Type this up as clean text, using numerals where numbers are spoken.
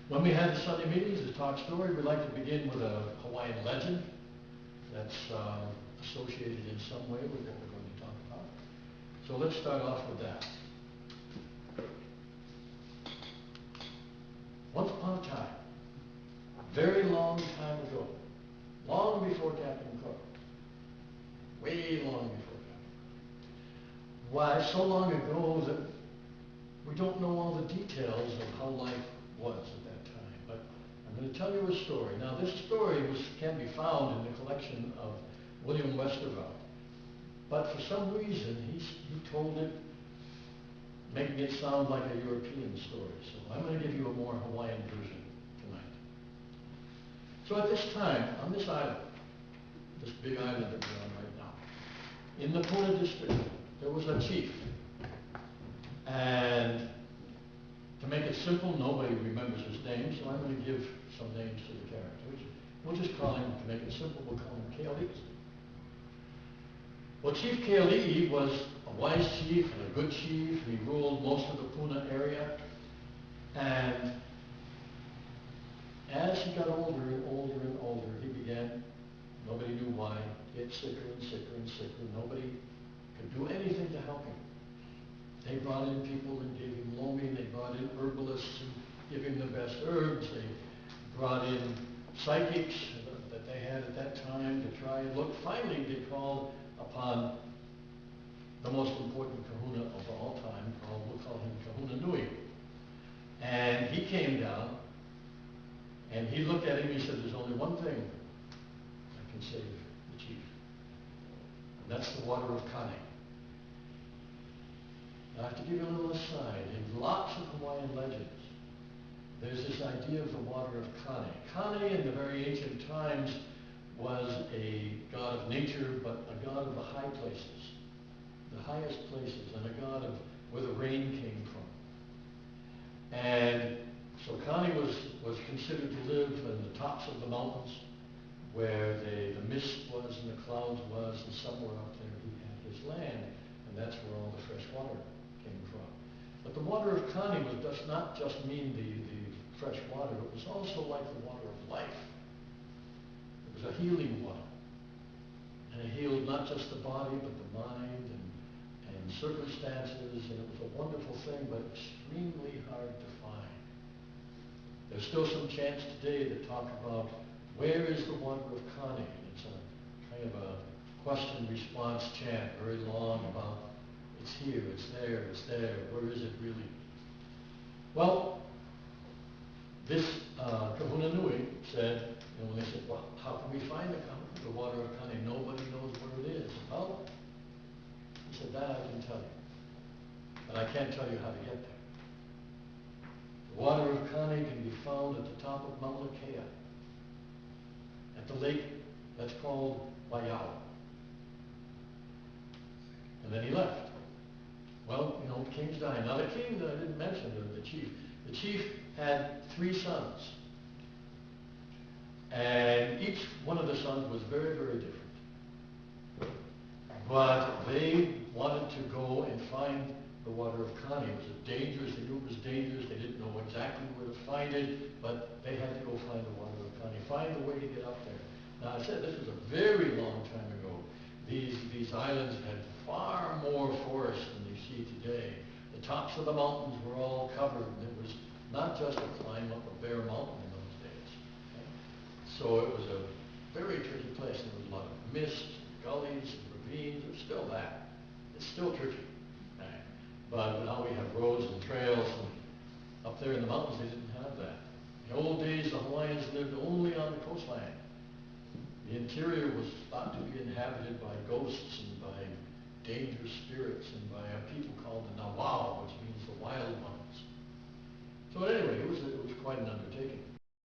When we had the Sunday meetings, the talk story, we like to begin with a Hawaiian legend that's associated in some way with what we're going to talk about. So let's start off with that. Once upon a time, a very long time ago, long before Captain Cook, way long before Captain Cook. Why, so long ago that we don't know all the details of how life was at that time, but I'm going to tell you a story. Now, this story can be found in the collection of William Westervelt, but for some reason he told it, making it sound like a European story. So I'm going to give you a more Hawaiian version tonight. So at this time, on this island, this big island that we're on right now, in the Huna district, there was a chief. And to make it simple, nobody remembers his name, so I'm going to give some names to the characters. We'll just call him, to make it simple, we'll call him Kale. Well, Chief Kale was a wise chief and a good chief. He ruled most of the Huna area. And as he got older and older and older, he began, nobody knew why, to get sicker and sicker and sicker. Nobody could do anything to help him. They brought in people and gave him loamy. They brought in herbalists and gave him the best herbs. They brought in psychics that they had at that time to try and look. Finally, they called upon the most important kahuna of all time, we'll call him Kahuna Nui. And he came down, and he looked at him, he said, there's only one thing that can save the chief, and that's the water of Kane. I have to give you a little aside. In lots of Hawaiian legends, there's this idea of the water of Kane. Kane in the very ancient times was a god of nature, but a god of the high places, the highest places, and a god of where the rain came from. And so Kane was considered to live in the tops of the mountains where the mist was and the clouds was, and somewhere up there he had his land, and that's where all the fresh water came from. But the water of Kane does not just mean the fresh water, it was also like the water of life. It was a healing water. And it healed not just the body, but the mind and circumstances, and it was a wonderful thing, but extremely hard to find. There's still some chants today that talk about where is the water of Kane. It's a kind of a question-response chant, very long, about it's here, it's there, where is it really? Well, this Kahuna Nui said, when they said, well, how can we find the water of Kane? Nobody knows where it is. Well, he said, that I can tell you, but I can't tell you how to get there. The water of Kane can be found at the top of Mauna Kea, at the lake that's called Waiau. And then he left. Well, the king's dying. Now the king, I didn't mention the chief. The chief had 3 sons. And each one of the sons was very, very different. But they wanted to go and find the water of Kane. It was dangerous. They knew it was dangerous. They didn't know exactly where to find it, but they had to go find the water of Kane, find a way to get up there. Now I said this was a very long time ago. These islands had far more forest than you see today. The tops of the mountains were all covered, and it was not just a climb up a bare mountain in those days. Okay? So it was a very tricky place. There was a lot of mist, gullies, and ravines. There's still that. It's still tricky. Okay? But now we have roads and trails, and up there in the mountains they didn't have that. In the old days, the Hawaiians lived only on the coastline. The interior was thought to be inhabited by ghosts and by dangerous spirits and by a people called the Nawao, which means the wild ones. So anyway, it was quite an undertaking.